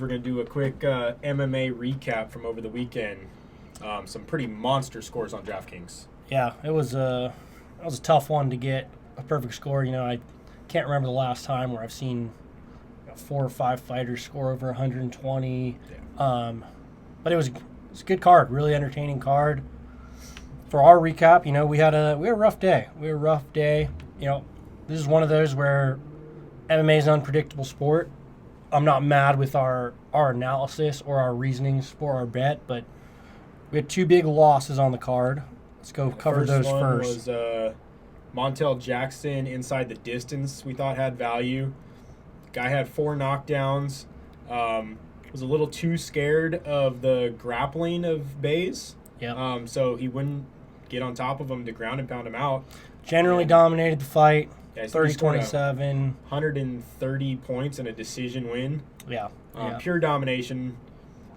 we're going to do a quick MMA recap from over the weekend. Some pretty monster scores on DraftKings. Yeah, it was a tough one to get a perfect score. I can't remember the last time where I've seen 4 or 5 fighters score over 120. Yeah. But it was a good card, really entertaining card. For our recap, we had a rough day. This is one of those where MMA is an unpredictable sport. I'm not mad with our analysis or our reasonings for our bet, but we had 2 big losses on the card. Let's go cover those first. The first one was Montel Jackson inside the distance we thought had value. Guy had 4 knockdowns. Was a little too scared of the grappling of Bays. Yeah. So he wouldn't get on top of him to ground and pound him out. Generally dominated the fight. Yeah, 30-27. 130 points and a decision win. Yeah. Pure domination.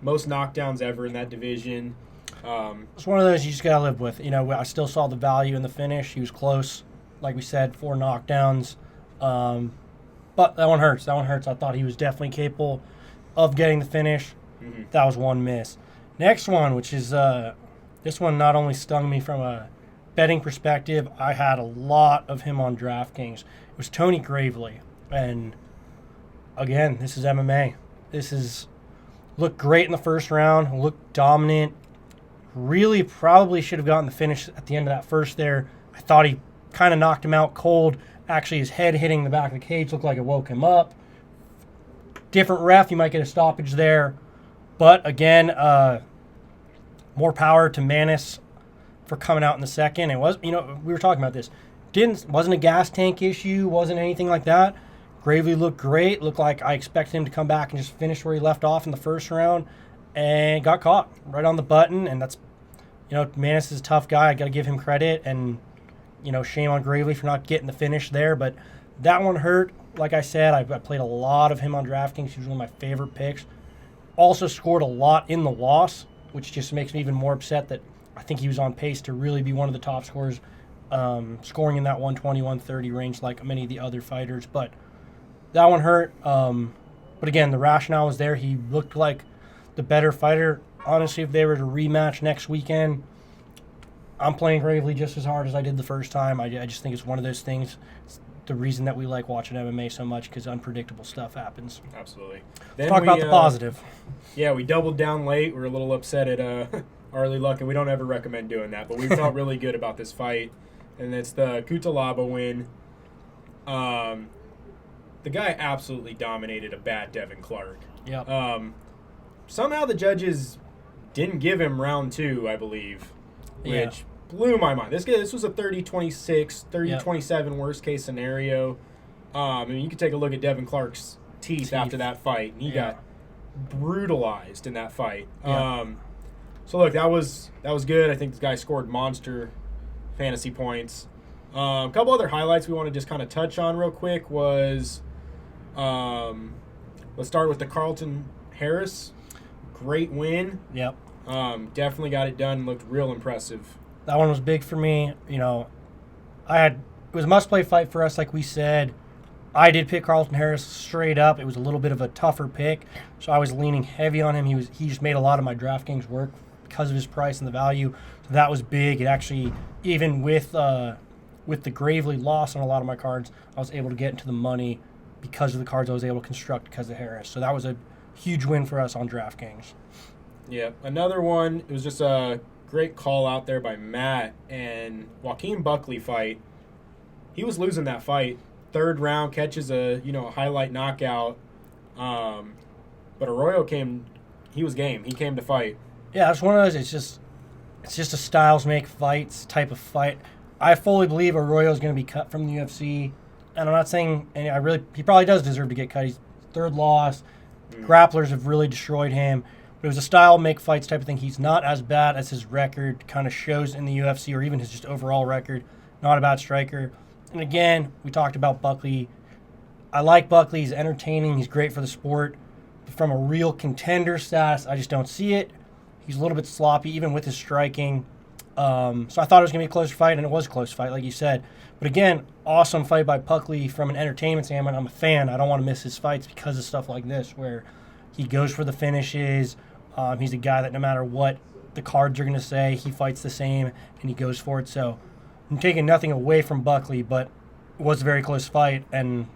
Most knockdowns ever in that division. It's one of those you just got to live with. I still saw the value in the finish. He was close. Like we said, 4 knockdowns. But that one hurts. I thought he was definitely capable of getting the finish. Mm-hmm. That was one miss. Next one, which is this one not only stung me from a betting perspective, I had a lot of him on DraftKings. It was Tony Gravely. And again, this is MMA. Looked great in the first round, looked dominant. Really probably should have gotten the finish at the end of that first there. I thought he kind of knocked him out cold. Actually, his head hitting the back of the cage looked like it woke him up. Different ref, you might get a stoppage there. But again, more power to Manis for coming out in the second. It was, we were talking about this. Wasn't a gas tank issue, wasn't anything like that. Gravely looked great. Looked like I expected him to come back and just finish where he left off in the first round, and got caught right on the button. And that's, Manis is a tough guy. I got to give him credit, and shame on Gravely for not getting the finish there. But that one hurt. Like I said, I played a lot of him on DraftKings. He was one of my favorite picks. Also scored a lot in the loss, which just makes me even more upset that I think he was on pace to really be one of the top scorers, scoring in that 120-130 range like many of the other fighters. But that one hurt. But again, the rationale was there. He looked like the better fighter. Honestly, if they were to rematch next weekend, I'm playing Gravely just as hard as I did the first time. I just think it's one of those things. It's the reason that we like watching MMA so much, because unpredictable stuff happens. Absolutely. Let's talk about the positive. Yeah, we doubled down late. We were a little upset at our early luck, and we don't ever recommend doing that. But we felt really good about this fight, and it's the Kutalaba win. The guy absolutely dominated a bad Devin Clark. Yeah. Somehow the judges didn't give him round 2, I believe, which Yeah. blew my mind. This was a 30-26, 30-27 worst case scenario. You could take a look at Devin Clark's teeth after that fight, and he got brutalized in that fight. Yeah. So look, that was good. I think this guy scored monster fantasy points. A couple other highlights we want to just kind of touch on real quick was, let's start with the Carlton Harris. Great win. Yep. Definitely got it done. Looked real impressive. That one was big for me. It was a must-play fight for us, like we said. I did pick Carlton Harris straight up. It was a little bit of a tougher pick, so I was leaning heavy on him. He just made a lot of my DraftKings work because of his price and the value. So that was big. It actually, even with the Gravely loss on a lot of my cards, I was able to get into the money because of the cards I was able to construct because of Harris. So that was a huge win for us on DraftKings. Yeah, another one. It was just a great call out there by Matt, and Joaquin Buckley fight. He was losing that fight. 3rd round, catches a highlight knockout. But Arroyo he was game. He came to fight. Yeah, it's one of those. It's just a styles make fights type of fight. I fully believe Arroyo is going to be cut from the UFC, and I'm not saying. And he probably does deserve to get cut. He's 3rd loss. Grapplers have really destroyed him. But it was a style make fights type of thing. He's not as bad as his record kind of shows in the UFC, or even his just overall record. Not a bad striker. And again, we talked about Buckley. I like Buckley. He's entertaining. He's great for the sport. But from a real contender status, I just don't see it. He's a little bit sloppy, even with his striking. So I thought it was going to be a closer fight, and it was a close fight, like you said. But again, awesome fight by Buckley from an entertainment standpoint. I'm a fan. I don't want to miss his fights because of stuff like this, where He goes for the finishes. He's a guy that no matter what the cards are going to say, he fights the same and he goes for it. So I'm taking nothing away from Buckley, but it was a very close fight and,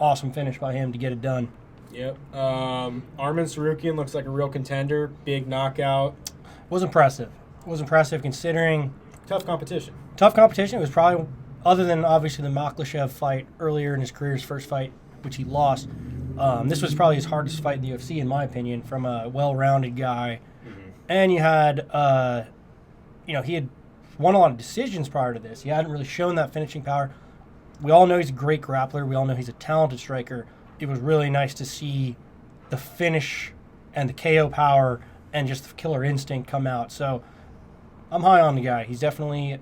awesome finish by him to get it done. Yep. Arman Sarukian looks like a real contender. Big knockout. Was impressive. Was impressive considering Tough competition. It was probably, other than obviously the Makhachev fight earlier in his career, his first fight, which he lost. This was probably his hardest fight in the UFC, in my opinion, from a well-rounded guy. Mm-hmm. And you had, he had won a lot of decisions prior to this. He hadn't really shown that finishing power. We all know he's a great grappler. We all know he's a talented striker. It was really nice to see the finish and the KO power and just the killer instinct come out. So I'm high on the guy. He's definitely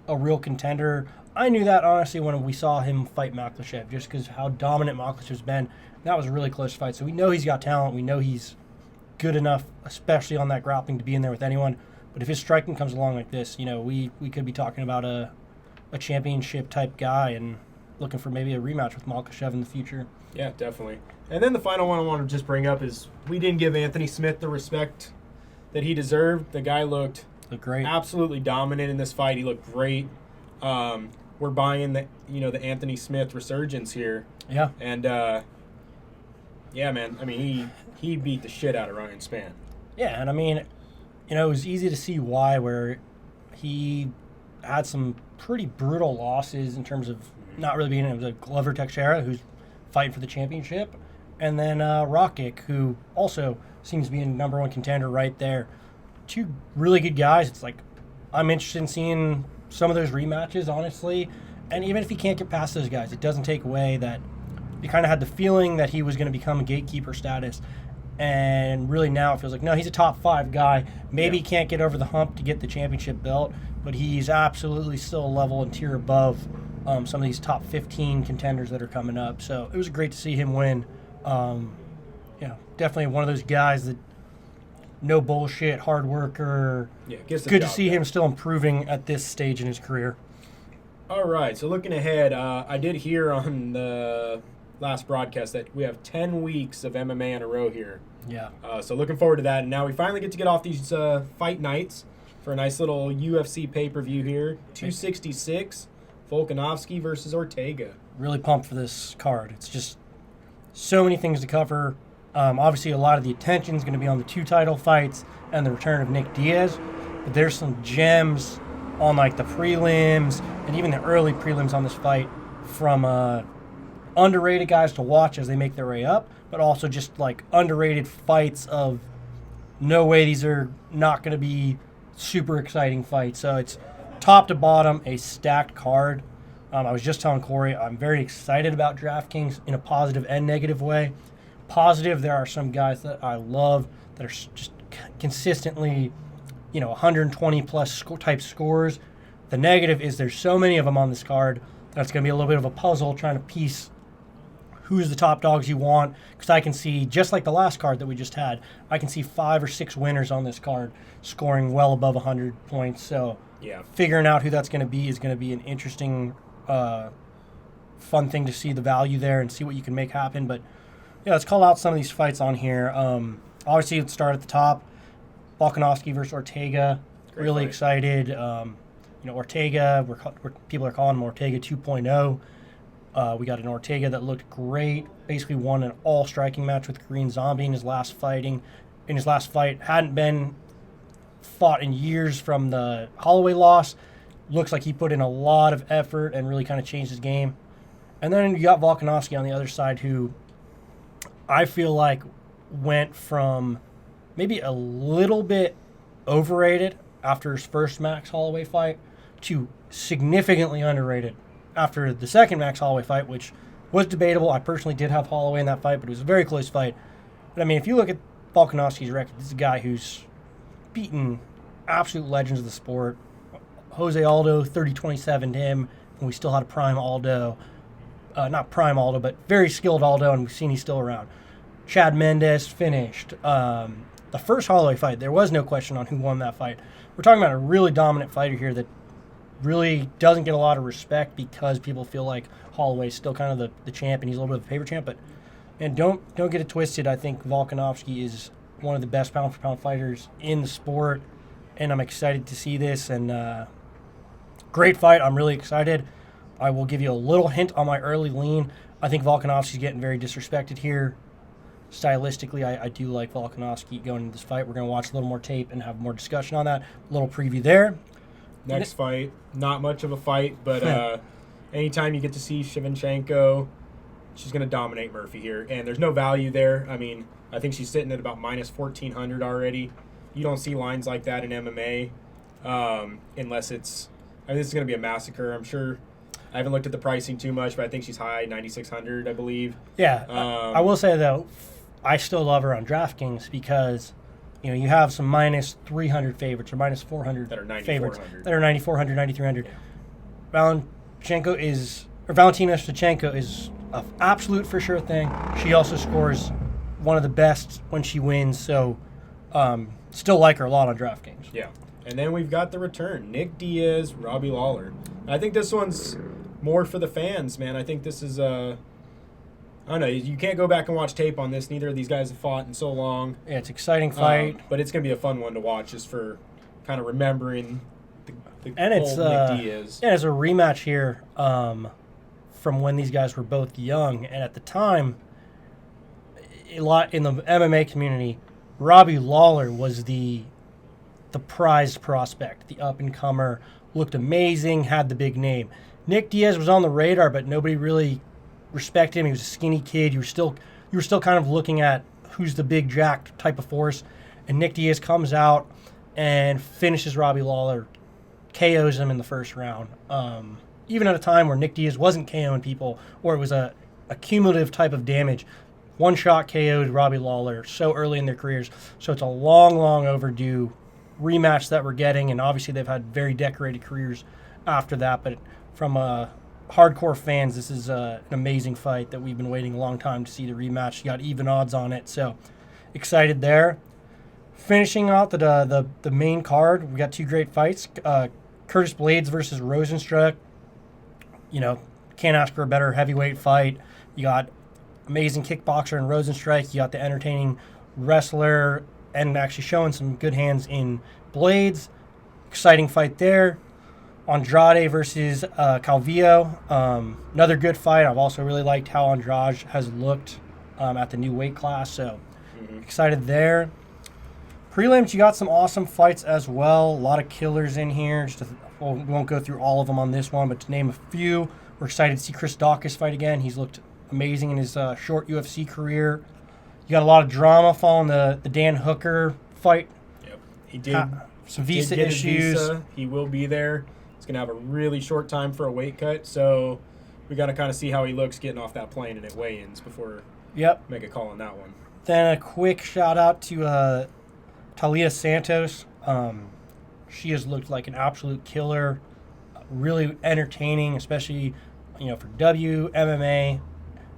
a real contender. I knew that, honestly, when we saw him fight Makhachev, just because how dominant Makhachev's been. That was a really close fight. So we know he's got talent. We know he's good enough, especially on that grappling, to be in there with anyone. But if his striking comes along like this, we could be talking about a championship-type guy and looking for maybe a rematch with Makhachev in the future. Yeah, definitely. And then the final one I want to just bring up is we didn't give Anthony Smith the respect that he deserved. The guy looked great, absolutely dominant in this fight. He looked great. We're buying the Anthony Smith resurgence here. Yeah. And yeah, man. I mean, he beat the shit out of Ryan Spann. Yeah, and I mean, it was easy to see why, where he had some pretty brutal losses in terms of not really being. It was Glover Teixeira, who's fighting for the championship, and then Rakic, who also seems to be a number one contender right there. Two really good guys. It's like I'm interested in seeing some of those rematches, honestly. And even if he can't get past those guys, it doesn't take away that you kind of had the feeling that he was going to become a gatekeeper status. And really now it feels like, no, he's a top 5 guy. Maybe he can't get over the hump to get the championship belt, but he's absolutely still a level and tier above some of these top 15 contenders that are coming up. So it was great to see him win. Definitely one of those guys that no bullshit, hard worker. Yeah, good to see him still improving at this stage in his career. All right, so looking ahead, I did hear on the last broadcast that we have 10 weeks of MMA in a row here. Yeah. So looking forward to that. And now we finally get to get off these fight nights for a nice little UFC pay-per-view here. 266, Volkanovski versus Ortega. Really pumped for this card. It's just so many things to cover. Obviously, a lot of the attention is going to be on the 2 title fights and the return of Nick Diaz. But there's some gems on like the prelims and even the early prelims on this fight from underrated guys to watch as they make their way up, but also just like underrated fights of no way these are not going to be super exciting fights. So it's top to bottom a stacked card. I was just telling Corey, I'm very excited about DraftKings in a positive and negative way. Positive, there are some guys that I love that are just consistently, 120 plus type scores. The negative is there's so many of them on this card that it's going to be a little bit of a puzzle trying to piece who's the top dogs you want, because I can see, just like the last card that we just had, I can see 5 or 6 winners on this card scoring well above 100 points. So yeah, figuring out who that's going to be is going to be an interesting, fun thing to see the value there and see what you can make happen. But yeah, let's call out some of these fights on here. Obviously, let's start at the top. Volkanovski versus Ortega. Great really fight. Excited. Ortega, people are calling him Ortega 2.0. We got an Ortega that looked great. Basically won an all striking match with Korean Zombie in his last fight. Hadn't been fought in years from the Holloway loss. Looks like he put in a lot of effort and really kind of changed his game. And then you got Volkanovski on the other side, who I feel like went from maybe a little bit overrated after his first Max Holloway fight to significantly underrated after the second Max Holloway fight, which was debatable. I personally did have Holloway in that fight, but it was a very close fight. But I mean, if you look at Volkanovski's record, this is a guy who's beaten absolute legends of the sport. Jose Aldo, 30-27 to him, when we still had a prime Aldo. Not prime Aldo, but very skilled Aldo, and we've seen he's still around. Chad Mendes finished. The first Holloway fight, there was no question on who won that fight. We're talking about a really dominant fighter here that really doesn't get a lot of respect because people feel like Holloway's still kind of the champ and he's a little bit of a paper champ. But And don't get it twisted. I think Volkanovski is one of the best pound-for-pound fighters in the sport, and I'm excited to see this. And great fight. I'm really excited. I will give you a little hint on my early lean. I think Volkanovski's getting very disrespected here. Stylistically, I do like Volkanovski going into this fight. We're going to watch a little more tape and have more discussion on that. A little preview there. Next fight, not much of a fight, but anytime you get to see Shevchenko, she's going to dominate Murphy here. And there's no value there. I mean, I think she's sitting at about minus 1,400 already. You don't see lines like that in MMA unless it's – I mean, this is going to be a massacre. I'm sure – I haven't looked at the pricing too much, but I think she's high, 9,600, I believe. Yeah. I will say, though, I still love her on DraftKings because, you have some minus 300 favorites or minus 400 that are favorites 9,400. that are 9,400, 9,300. Yeah. Valentina Shevchenko is an absolute for sure thing. She also scores one of the best when she wins, so still like her a lot on DraftKings. Yeah. And then we've got the return, Nick Diaz, Robbie Lawler. I think this one's more for the fans, man. I think this is I don't know. You can't go back and watch tape on this. Neither of these guys have fought in so long. Yeah, it's an exciting fight. But it's going to be a fun one to watch just for kind of remembering the and old Nick Diaz. And it's a rematch here from when these guys were both young. And at the time, a lot in the MMA community, Robbie Lawler was the prized prospect, the up-and-comer, looked amazing, had the big name. Nick Diaz was on the radar, but nobody really respected him. He was a skinny kid. You were still kind of looking at who's the big jacked type of force. And Nick Diaz comes out and finishes Robbie Lawler, KOs him in the first round. Even at a time where Nick Diaz wasn't KOing people, or it was a cumulative type of damage. One shot KO'd Robbie Lawler so early in their careers. So it's a long, long overdue rematch that we're getting, and obviously they've had very decorated careers after that, but from hardcore fans, this is an amazing fight that we've been waiting a long time to see the rematch. You got even odds on it, so excited there. Finishing out the main card, we got two great fights. Curtis Blades versus Rosenstruck. Can't ask for a better heavyweight fight. You got amazing kickboxer in Rosenstruck. You got the entertaining wrestler and actually showing some good hands in Blades. Exciting fight there. Andrade versus Calvillo. Another good fight. I've also really liked how Andrade has looked at the new weight class, so excited there. Prelims, you got some awesome fights as well. A lot of killers in here. We won't go through all of them on this one, but to name a few, we're excited to see Chris Daukaus fight again. He's looked amazing in his short UFC career. You got a lot of drama following the Dan Hooker fight. Yep. He did. Some visa issues. Visa. He will be there. He's going to have a really short time for a weight cut, so we got to kind of see how he looks getting off that plane and at weigh-ins before make a call on that one. Then a quick shout-out to Talia Santos. She has looked like an absolute killer, really entertaining, especially for MMA.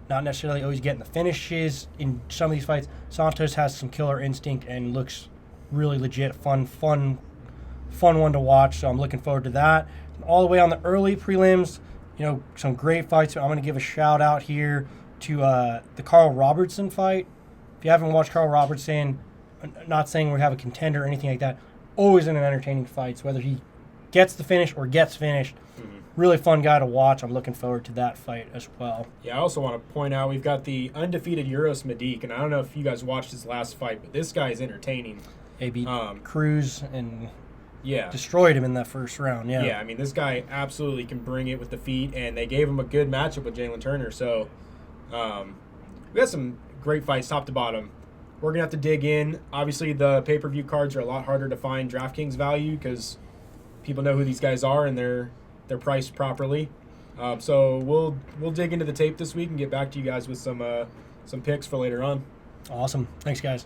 Not necessarily always getting the finishes in some of these fights. Santos has some killer instinct and looks really legit, fun one to watch. So I'm looking forward to that. And all the way on the early prelims, some great fights. I'm going to give a shout out here to the Carl Robertson fight. If you haven't watched Carl Robertson, I'm not saying we have a contender or anything like that. Always in an entertaining fights, whether he gets the finish or gets finished. Really fun guy to watch. I'm looking forward to that fight as well. Yeah, I also want to point out we've got the undefeated Euros Medic, and I don't know if you guys watched his last fight, but this guy is entertaining. He beat Cruz and Yeah. Destroyed him in that first round, yeah. Yeah, I mean, this guy absolutely can bring it with the feet, and they gave him a good matchup with Jalen Turner. So we got some great fights top to bottom. We're going to have to dig in. Obviously, the pay-per-view cards are a lot harder to find DraftKings value because people know who these guys are and they're priced properly. So we'll dig into the tape this week and get back to you guys with some picks for later on. Awesome. Thanks, guys.